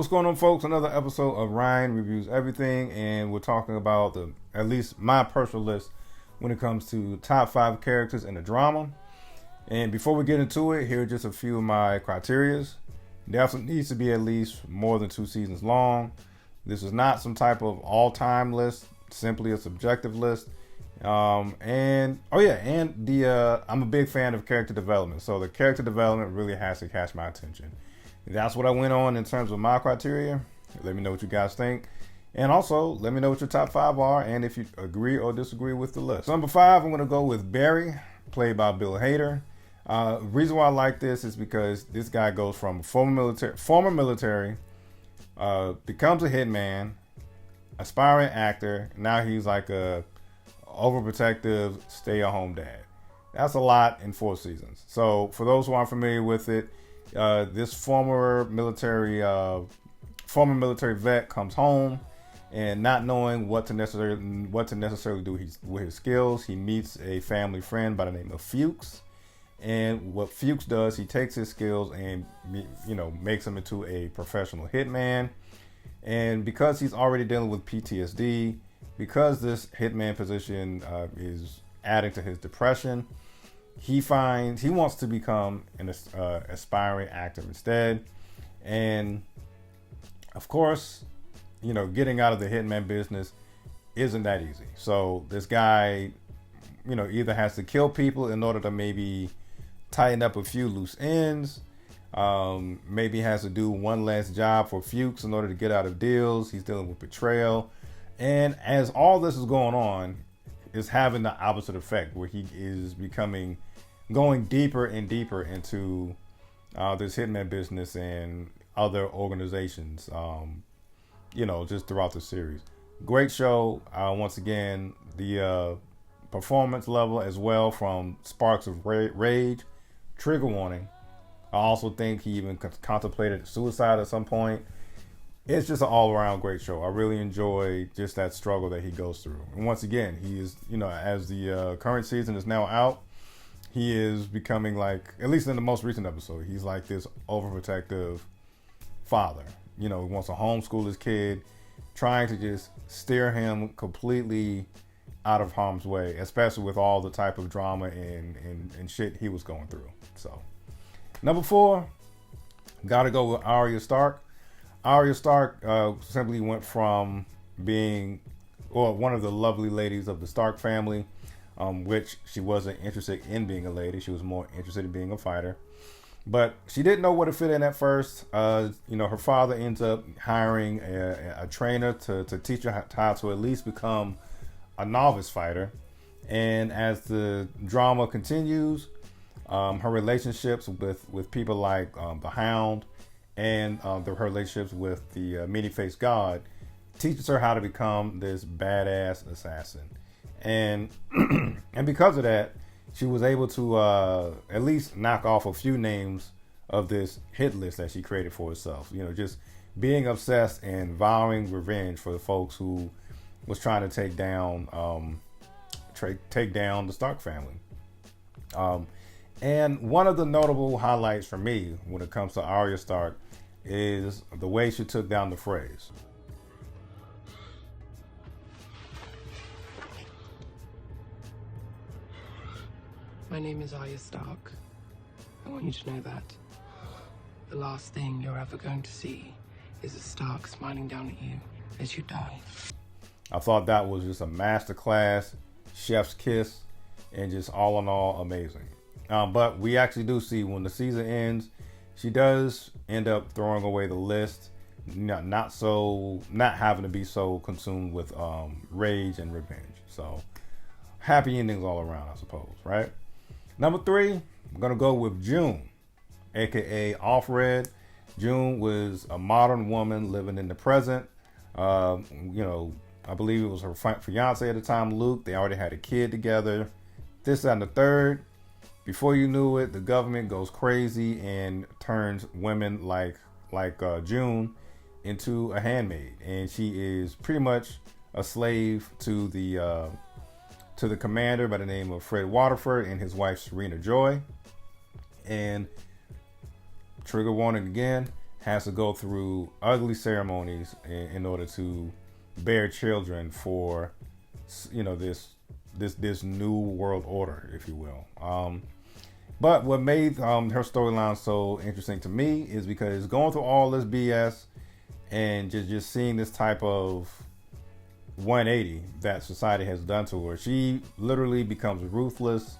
what's going on, folks? Another episode of Ryan Reviews Everything, and we're talking about at least my personal list when it comes to top 5 characters in the drama. And before we get into it, here are just a few of my criterias. Definitely needs to be at least more than 2 seasons long. This is not some type of all-time list, simply a subjective list. I'm a big fan of character development, so the character development really has to catch my attention. That's what I went on in terms of my criteria. Let me know what you guys think. And also, let me know what your top 5 are and if you agree or disagree with the list. So number 5, I'm going to go with Barry, played by Bill Hader. The reason why I like this is because this guy goes from former military, becomes a hitman, aspiring actor. Now he's like a overprotective, stay-at-home dad. That's a lot in 4 seasons. So for those who aren't familiar with it, this former military vet comes home, and not knowing what to necessarily do with his skills, he meets a family friend by the name of Fuchs. And what Fuchs does, he takes his skills and makes him into a professional hitman. And because he's already dealing with PTSD, because this hitman position is adding to his depression, he wants to become an aspiring actor instead. And of course, getting out of the hitman business isn't that easy. So this guy, either has to kill people in order to maybe tighten up a few loose ends. Maybe has to do one last job for Fuchs in order to get out of deals. He's dealing with betrayal. And as all this is going on, is having the opposite effect, where he is going deeper and deeper into this hitman business and other organizations, just throughout the series. Great show. Once again, the performance level as well from sparks of rage, trigger warning. I also think he even contemplated suicide at some point. It's just an all-around great show. I really enjoy just that struggle that he goes through. And once again, he is, as the current season is now out, he is becoming like, at least in the most recent episode, he's like this overprotective father. He wants to homeschool his kid, trying to just steer him completely out of harm's way, especially with all the type of drama and shit he was going through. So, number 4, gotta go with Arya Stark. Arya Stark simply went from being one of the lovely ladies of the Stark family, which she wasn't interested in being a lady. She was more interested in being a fighter. But she didn't know where to fit in at first. Her father ends up hiring a trainer to teach her how to at least become a novice fighter. And as the drama continues, her relationships with people like the Hound and her relationships with the many-faced god teaches her how to become this badass assassin. And and because of that, she was able to at least knock off a few names of this hit list that she created for herself. Just being obsessed and vowing revenge for the folks who was trying to take down the Stark family. And one of the notable highlights for me when it comes to Arya Stark is the way she took down the phrase. My name is Arya Stark. I want you to know that. The last thing you're ever going to see is a Stark smiling down at you as you die. I thought that was just a masterclass, chef's kiss, and just all in all amazing. But we actually do see when the season ends, she does end up throwing away the list, not having to be so consumed with rage and revenge. So happy endings all around, I suppose, right? Number 3, I'm gonna go with June, aka Off Red. June was a modern woman living in the present. I believe it was her fiance at the time, Luke. They already had a kid together. This, that, and the third. Before you knew it, the government goes crazy and turns women like June into a handmaid, and she is pretty much a slave to the commander by the name of Fred Waterford and his wife Serena Joy. And trigger warning again, has to go through ugly ceremonies in order to bear children for, this new world order, if you will. But what made her storyline so interesting to me is because going through all this BS and just seeing this type of 180 that society has done to her, she literally becomes ruthless,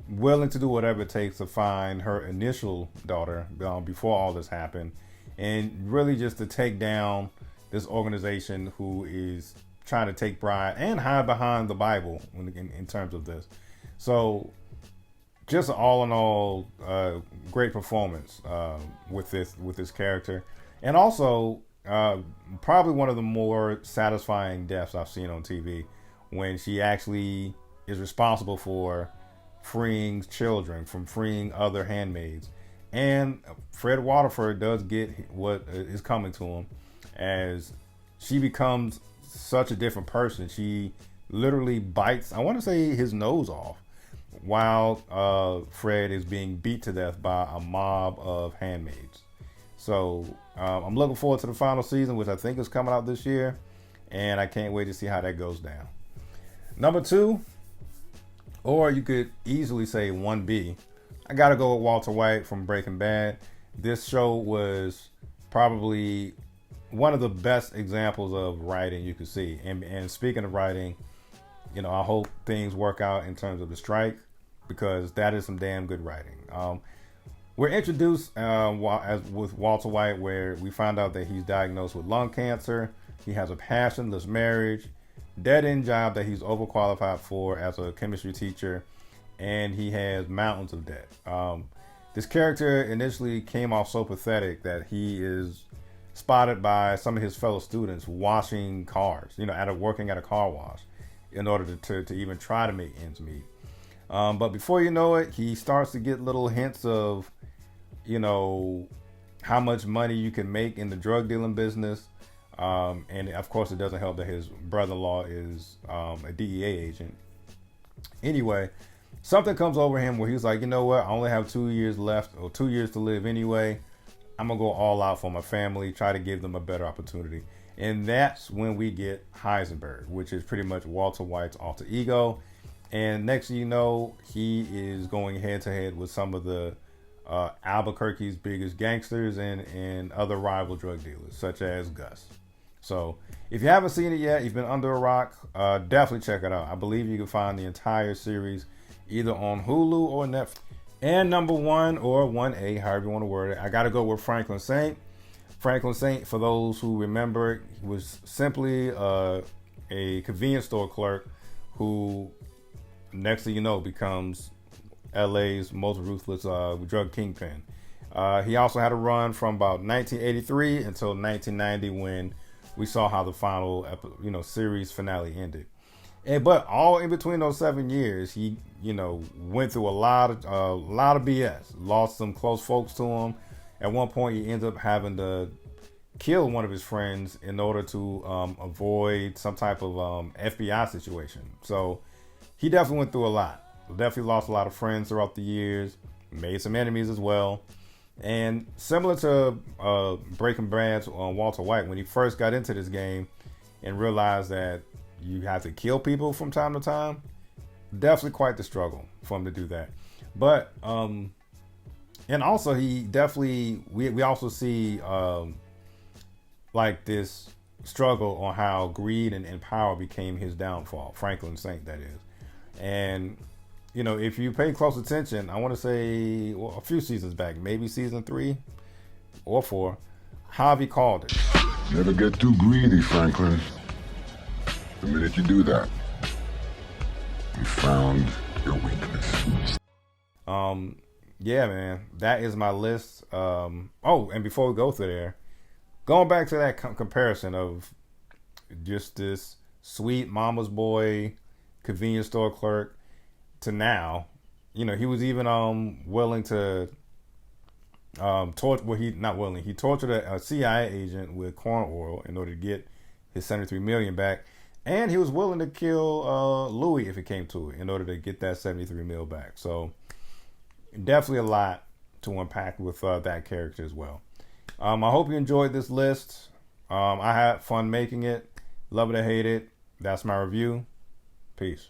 willing to do whatever it takes to find her initial daughter before all this happened, and really just to take down this organization who is trying to take pride and hide behind the Bible in terms of this. So just all in all, great performance with this character, and also probably one of the more satisfying deaths I've seen on TV, when she actually is responsible for freeing children from freeing other handmaids. And Fred Waterford does get what is coming to him, as she becomes such a different person. She literally bites, I want to say, his nose off while Fred is being beat to death by a mob of handmaids. So I'm looking forward to the final season, which I think is coming out this year, and I can't wait to see how that goes down. Number 2, or you could easily say 1B, I gotta go with Walter White from Breaking Bad. This show was probably one of the best examples of writing you could see. And speaking of writing, I hope things work out in terms of the strike, because that is some damn good writing. We're introduced with Walter White, where we find out that he's diagnosed with lung cancer. He has a passionless marriage, dead-end job that he's overqualified for as a chemistry teacher, and he has mountains of debt. This character initially came off so pathetic that he is spotted by some of his fellow students washing cars, working at a car wash, in order to even try to make ends meet. But before you know it, he starts to get little hints of, how much money you can make in the drug dealing business. And of course, it doesn't help that his brother-in-law is a DEA agent. Anyway, something comes over him where he's like, you know what? I only have 2 years left, or 2 years to live anyway. I'm going to go all out for my family, try to give them a better opportunity. And that's when we get Heisenberg, which is pretty much Walter White's alter ego. And next thing you know, he is going head to head with some of the Albuquerque's biggest gangsters and other rival drug dealers, such as Gus. So if you haven't seen it yet, you've been under a rock, definitely check it out. I believe you can find the entire series either on Hulu or Netflix. And number 1, or 1A, however you want to word it, I got to go with Franklin Saint. Franklin Saint, for those who remember, was simply a convenience store clerk who, next thing you know, becomes LA's most ruthless drug kingpin. He also had a run from about 1983 until 1990, when we saw how the final series finale ended. But all in between those 7 years, he went through a lot of BS, lost some close folks to him. At one point, he ends up having to kill one of his friends in order to avoid some type of FBI situation. So he definitely went through a lot. Definitely lost a lot of friends throughout the years, made some enemies as well. And similar to Breaking Bad's Walter White, when he first got into this game and realized that you have to kill people from time to time, definitely quite the struggle for him to do that. But and also he definitely, we also see like this struggle on how greed and power became his downfall. Franklin Saint, that is. And if you pay close attention, I want to say a few seasons back, maybe season 3 or 4, Javi called it. Never get too greedy, Franklin. The minute you do that, you found your weakness. Yeah, man, that is my list. And before we go through there, going back to that comparison of just this sweet mama's boy, convenience store clerk, to now, he was even willing to torture. Well, he tortured a CIA agent with corn oil in order to get his $73 million back, and he was willing to kill Louis if it came to it in order to get that $73 million back. So definitely a lot to unpack with that character as well. I hope you enjoyed this list. I had fun making it. Love it or hate it. That's my review. Peace.